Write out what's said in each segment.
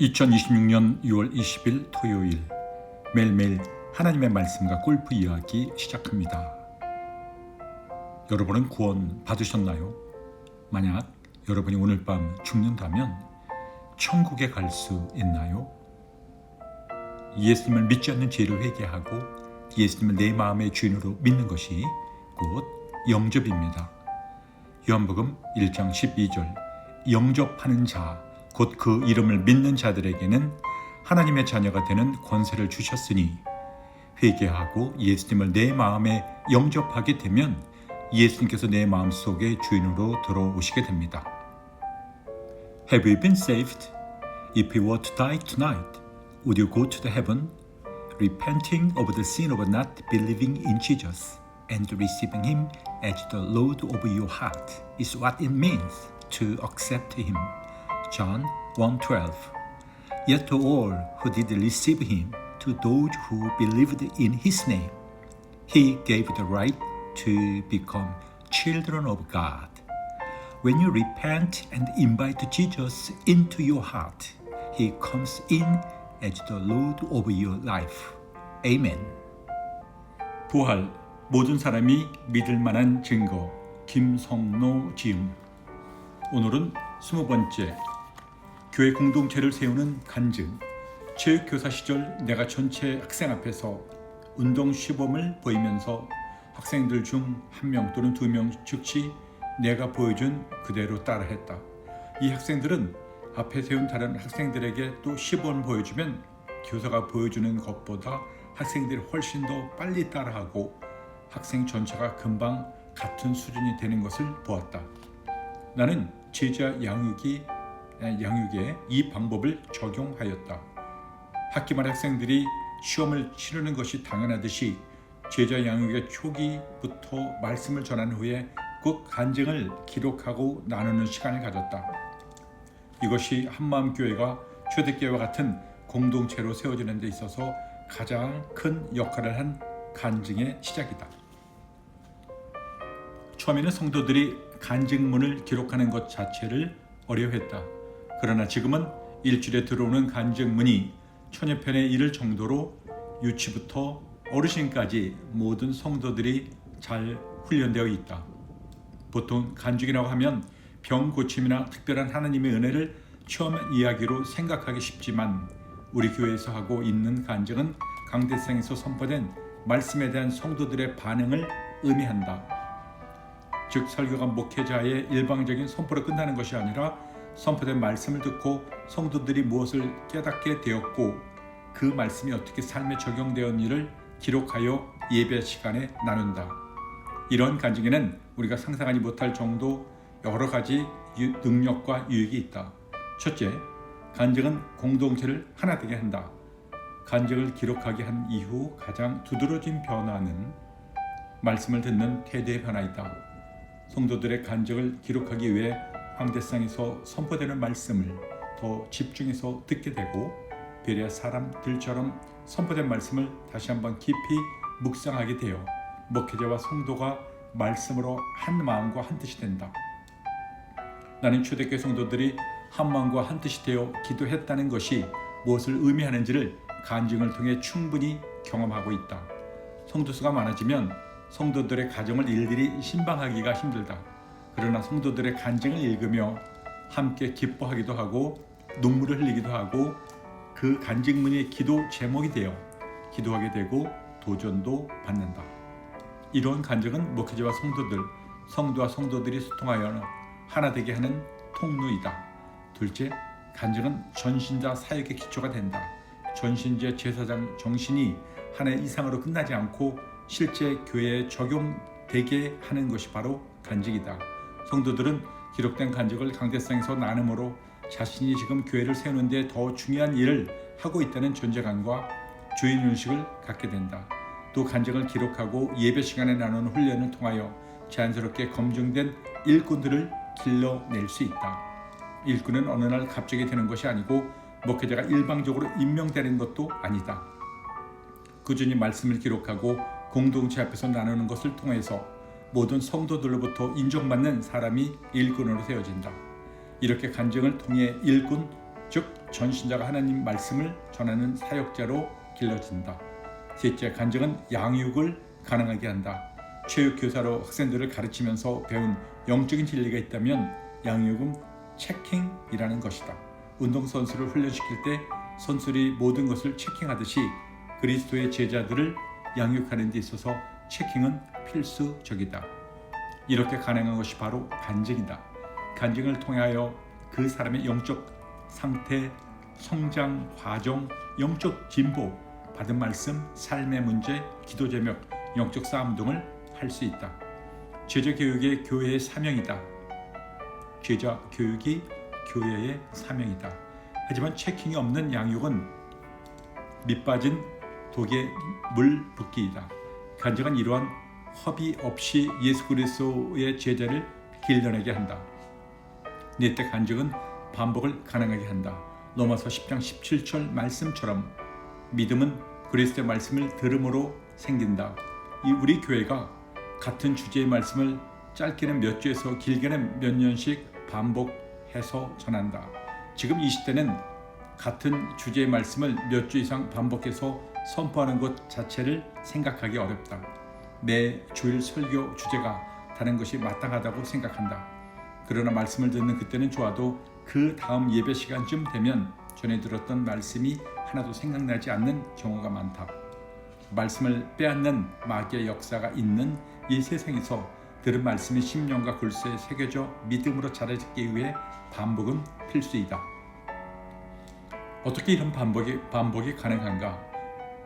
2026년 6월 20일 토요일, 매일매일 하나님의 말씀과 골프 이야기 시작합니다. 여러분은 구원 받으셨나요? 만약 여러분이 오늘 밤 죽는다면 천국에 갈 수 있나요? 예수님을 믿지 않는 죄를 회개하고 예수님을 내 마음의 주인으로 믿는 것이 곧 영접입니다. 요한복음 1장 12절, 영접하는 자, 곧 그 이름을 믿는 자들에게는 하나님의 자녀가 되는 권세를 주셨으니, 회개하고 예수님을 내 마음에 영접하게 되면 예수님께서 내 마음속에 주인으로 들어오시게 됩니다. Have you been saved? If you were to die tonight, would you go to the heaven, repenting of the sin of not believing in Jesus and receiving Him as the Lord of your heart is what it means to accept Him. John 1:12. Yet to all who did receive Him, to those who believed in His name, He gave the right to become children of God. When you repent and invite Jesus into your heart, He comes in as the Lord of your life. Amen. 부활, 모든 사람이 믿을 만한 증거, 김성노 지음. 오늘은 20번째, 교회 공동체를 세우는 간증. 체육교사 시절 내가 전체 학생 앞에서 운동 시범을 보이면서 학생들 중 한 명 또는 두 명 즉시 내가 보여준 그대로 따라했다. 이 학생들은 앞에 세운 다른 학생들에게 또 시범을 보여주면 교사가 보여주는 것보다 학생들이 훨씬 더 빨리 따라하고 학생 전체가 금방 같은 수준이 되는 것을 보았다. 나는 제자 양육에 이 방법을 적용하였다. 학기 말 학생들이 시험을 치르는 것이 당연하듯이 제자 양육의 초기부터 말씀을 전한 후에 꼭 간증을 기록하고 나누는 시간을 가졌다. 이것이 한마음교회가 초대교회와 같은 공동체로 세워지는 데 있어서 가장 큰 역할을 한 간증의 시작이다. 처음에는 성도들이 간증문을 기록하는 것 자체를 어려워했다. 그러나 지금은 일주일에 들어오는 간증문이 1000여 편에 이를 정도로 유치부터 어르신까지 모든 성도들이 잘 훈련되어 있다. 보통 간증이라고 하면 병 고침이나 특별한 하나님의 은혜를 처음 이야기로 생각하기 쉽지만 우리 교회에서 하고 있는 간증은 강대상에서 선포된 말씀에 대한 성도들의 반응을 의미한다. 즉 설교가 목회자의 일방적인 선포로 끝나는 것이 아니라 선포된 말씀을 듣고 성도들이 무엇을 깨닫게 되었고 그 말씀이 어떻게 삶에 적용되었는지를 기록하여 예배 시간에 나눈다. 이런 간증에는 우리가 상상하지 못할 정도 여러 가지 능력과 유익이 있다. 첫째, 간증은 공동체를 하나 되게 한다. 간증을 기록하게 한 이후 가장 두드러진 변화는 말씀을 듣는 태도의 변화이다. 성도들의 간증을 기록하기 위해 황대상에서 선포되는 말씀을 더 집중해서 듣게 되고 베레아 사람들처럼 선포된 말씀을 다시 한번 깊이 묵상하게 되어 목회자와 성도가 말씀으로 한 마음과 한 뜻이 된다. 나는 초대교회 성도들이 한 마음과 한 뜻이 되어 기도했다는 것이 무엇을 의미하는지를 간증을 통해 충분히 경험하고 있다. 성도수가 많아지면 성도들의 가정을 일일이 신방하기가 힘들다. 그러나 성도들의 간증을 읽으며 함께 기뻐하기도 하고 눈물을 흘리기도 하고 그 간증문이 기도 제목이 되어 기도하게 되고 도전도 받는다. 이러한 간증은 목회자와 성도와 성도들이 소통하여 하나 되게 하는 통로이다. 둘째, 간증은 전신자 사역의 기초가 된다. 전신자 제사장 정신이 하나의 이상으로 끝나지 않고 실제 교회에 적용되게 하는 것이 바로 간증이다. 성도들은 기록된 간증을 강대상에서 나눔으로 자신이 지금 교회를 세우는 데 더 중요한 일을 하고 있다는 존재감과 주인의식을 갖게 된다. 또 간증을 기록하고 예배 시간에 나누는 훈련을 통하여 자연스럽게 검증된 일꾼들을 길러낼 수 있다. 일꾼은 어느 날 갑자기 되는 것이 아니고 목회자가 일방적으로 임명되는 것도 아니다. 꾸준히 말씀을 기록하고 공동체 앞에서 나누는 것을 통해서 모든 성도들로부터 인정받는 사람이 일꾼으로 세워진다. 이렇게 간증을 통해 일꾼 즉 전신자가 하나님 말씀을 전하는 사역자로 길러진다. 셋째, 간증은 양육을 가능하게 한다. 체육교사로 학생들을 가르치면서 배운 영적인 진리가 있다면 양육은 체킹이라는 것이다. 운동선수를 훈련시킬 때 선수들이 모든 것을 체킹하듯이 그리스도의 제자들을 양육하는 데 있어서 체킹은 필수적이다. 이렇게 가능한 것이 바로 간증이다. 간증을 통하여 그 사람의 영적 상태, 성장, 과정, 영적 진보, 받은 말씀, 삶의 문제, 기도 제목, 영적 싸움 등을 할 수 있다. 제자 교육이 교회의 사명이다. 제자 교육이 교회의 사명이다. 하지만 체킹이 없는 양육은 밑빠진 독에 물 붓기이다. 간증은 이러한 허비 없이 예수 그리스도의 제자를 길러내게 한다. 넷째, 간증은 반복을 가능하게 한다. 로마서 10장 17절 말씀처럼 믿음은 그리스도의 말씀을 들음으로 생긴다. 이 우리 교회가 같은 주제의 말씀을 짧게는 몇 주에서 길게는 몇 년씩 반복해서 전한다. 지금 이 시대는 같은 주제의 말씀을 몇 주 이상 반복해서 선포하는 것 자체를 생각하기 어렵다. 매 주일 설교 주제가 다른 것이 마땅하다고 생각한다. 그러나 말씀을 듣는 그때는 좋아도 그 다음 예배 시간쯤 되면 전에 들었던 말씀이 하나도 생각나지 않는 경우가 많다. 말씀을 빼앗는 마귀의 역사가 있는 이 세상에서 들은 말씀이 심령과 골수에 새겨져 믿음으로 자라기 위해 반복은 필수이다. 어떻게 이런 반복이 가능한가?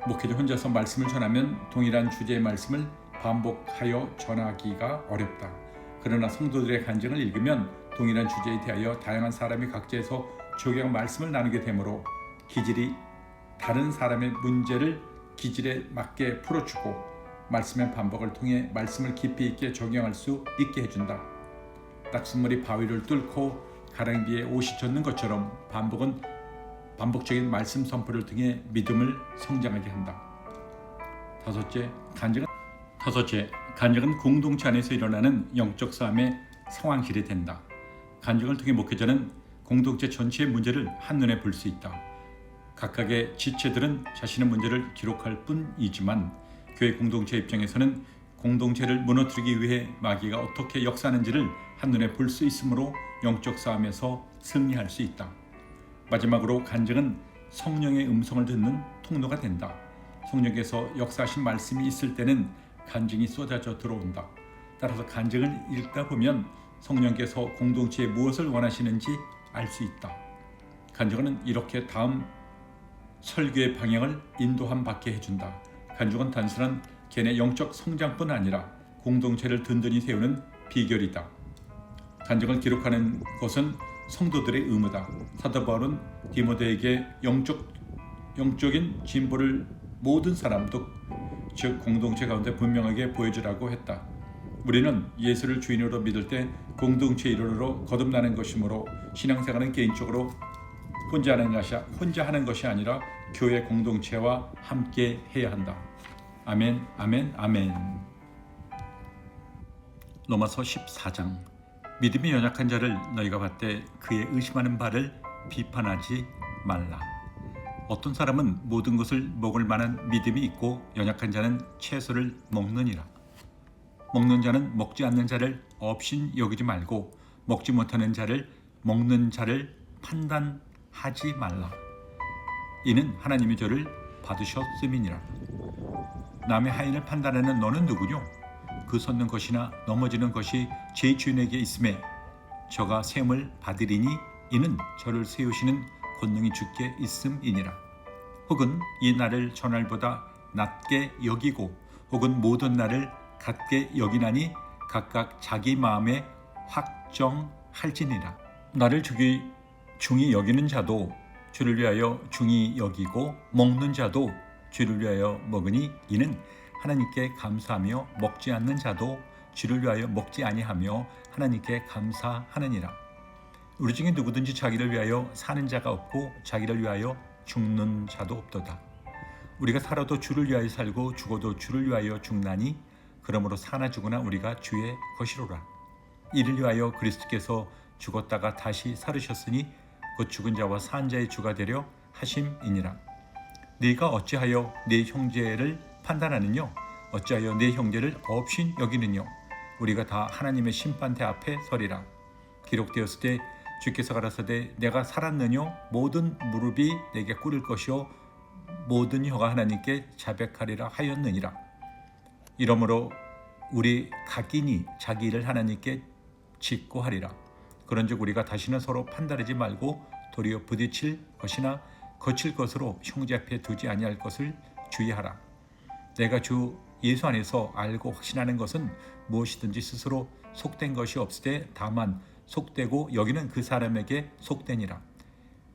목회자 혼자서 말씀을 전하면 동일한 주제의 말씀을 반복하여 전하기가 어렵다. 그러나 성도들의 간증을 읽으면 동일한 주제에 대하여 다양한 사람이 각자에서 적용한 말씀을 나누게 되므로 기질이 다른 사람의 문제를 기질에 맞게 풀어주고 말씀의 반복을 통해 말씀을 깊이 있게 적용할 수 있게 해준다. 딱순물이 바위를 뚫고 가랑비에 옷이 젖는 것처럼 반복은 반복적인 말씀 선포를 통해 믿음을 성장하게 한다. 다섯째, 간증은 공동체 안에서 일어나는 영적 싸움의 상황실이 된다. 간증을 통해 목회자는 공동체 전체의 문제를 한눈에 볼 수 있다. 각각의 지체들은 자신의 문제를 기록할 뿐이지만 교회 공동체 입장에서는 공동체를 무너뜨리기 위해 마귀가 어떻게 역사하는지를 한눈에 볼 수 있으므로 영적 싸움에서 승리할 수 있다. 마지막으로 간증은 성령의 음성을 듣는 통로가 된다. 성령께서 역사하신 말씀이 있을 때는 간증이 쏟아져 들어온다. 따라서 간증을 읽다 보면 성령께서 공동체에 무엇을 원하시는지 알 수 있다. 간증은 이렇게 다음 설교의 방향을 인도함 받게 해준다. 간증은 단순한 개인의 영적 성장뿐 아니라 공동체를 든든히 세우는 비결이다. 간증을 기록하는 것은 성도들의 의무다. 사도 바울은 디모데에게 영적인 진보를 모든 사람도 즉 공동체 가운데 분명하게 보여주라고 했다. 우리는 예수를 주인으로 믿을 때 공동체 일원으로 거듭나는 것이므로 신앙생활은 개인적으로 혼자 하는 것이 아니라 교회 공동체와 함께 해야 한다. 아멘, 아멘, 아멘. 로마서 14장. 믿음이 연약한 자를 너희가 봤되 그의 의심하는 바를 비판하지 말라. 어떤 사람은 모든 것을 먹을 만한 믿음이 있고 연약한 자는 채소를 먹느니라. 먹는 자는 먹지 않는 자를 업신 여기지 말고 먹지 못하는 자를 먹는 자를 판단하지 말라. 이는 하나님이 저를 받으셨음이니라. 남의 하인을 판단하는 너는 누구뇨? 그 솟는 것이나 넘어지는 것이 제 주인에게 있음에 저가 세움을 받으리니 이는 저를 세우시는 권능이 주께 있음이니라. 혹은 이 날을 저날보다 낮게 여기고 혹은 모든 날을 같게 여기나니 각각 자기 마음에 확정할지니라. 나를 중히 여기는 자도 주를 위하여 중히 여기고 먹는 자도 주를 위하여 먹으니 이는 하나님께 감사하며 먹지 않는 자도 주를 위하여 먹지 아니하며 하나님께 감사하느니라. 우리 중에 누구든지 자기를 위하여 사는 자가 없고 자기를 위하여 죽는 자도 없도다. 우리가 살아도 주를 위하여 살고 죽어도 주를 위하여 죽나니 그러므로 사나 죽으나 우리가 주의 것이로라. 이를 위하여 그리스도께서 죽었다가 다시 살으셨으니 곧 죽은 자와 산 자의 주가 되려 하심이니라. 네가 어찌하여 네 형제를 판단하느뇨? 어찌하여 네 형제를 없인 여기느뇨? 우리가 다 하나님의 심판대 앞에 서리라. 기록되었을 때 주께서 가라사대 내가 살았느뇨? 모든 무릎이 내게 꿇을 것이요 모든 혀가 하나님께 자백하리라 하였느니라. 이러므로 우리 각인이 자기 일을 하나님께 짓고 하리라. 그런즉 우리가 다시는 서로 판단하지 말고 도리어 부딪힐 것이나 거칠 것으로 형제 앞에 두지 아니할 것을 주의하라. 내가 주 예수 안에서 알고 확신하는 것은 무엇이든지 스스로 속된 것이 없으되 다만 속되고 여기는 그 사람에게 속되니라.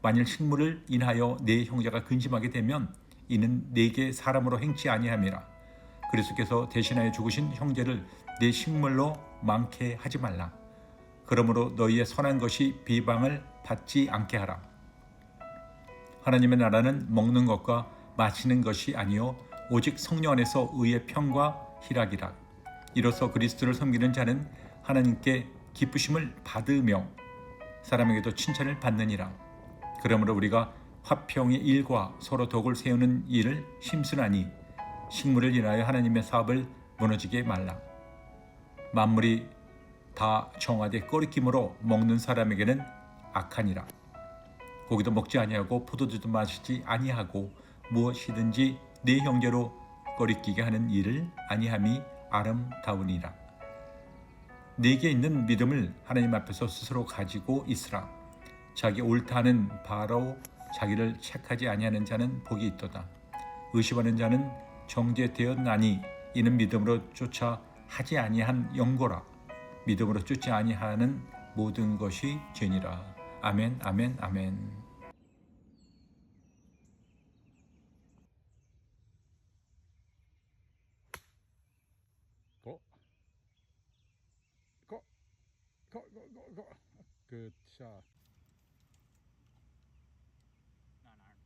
만일 식물을 인하여 네 형제가 근심하게 되면 이는 네게 사람으로 행치 아니함이라. 그리스도께서 대신하여 죽으신 형제를 네 식물로 많게 하지 말라. 그러므로 너희의 선한 것이 비방을 받지 않게 하라. 하나님의 나라는 먹는 것과 마시는 것이 아니요 오직 성령 안에서 의의 평과 희락이라. 이로써 그리스도를 섬기는 자는 하나님께 기쁘심을 받으며 사람에게도 칭찬을 받느니라. 그러므로 우리가 화평의 일과 서로 덕을 세우는 일을 힘쓰나니 식물을 인하여 하나님의 사업을 무너지게 말라. 만물이 다 정하되 꺼리낌으로 먹는 사람에게는 악하니라. 고기도 먹지 아니하고 포도주도 마시지 아니하고 무엇이든지 네 형제로 꺼리끼게 하는 일을 아니함이 아름다우니라. 네게 있는 믿음을 하나님 앞에서 스스로 가지고 있으라. 자기 옳다는 바로 자기를 책하지 아니하는 자는 복이 있도다. 의심하는 자는 정죄되었나니 이는 믿음으로 쫓아 하지 아니한 영고라. 믿음으로 쫓지 아니하는 모든 것이 죄니라. 아멘, 아멘, 아멘. Go. Go. Go. Go. Go. Go. Good shot.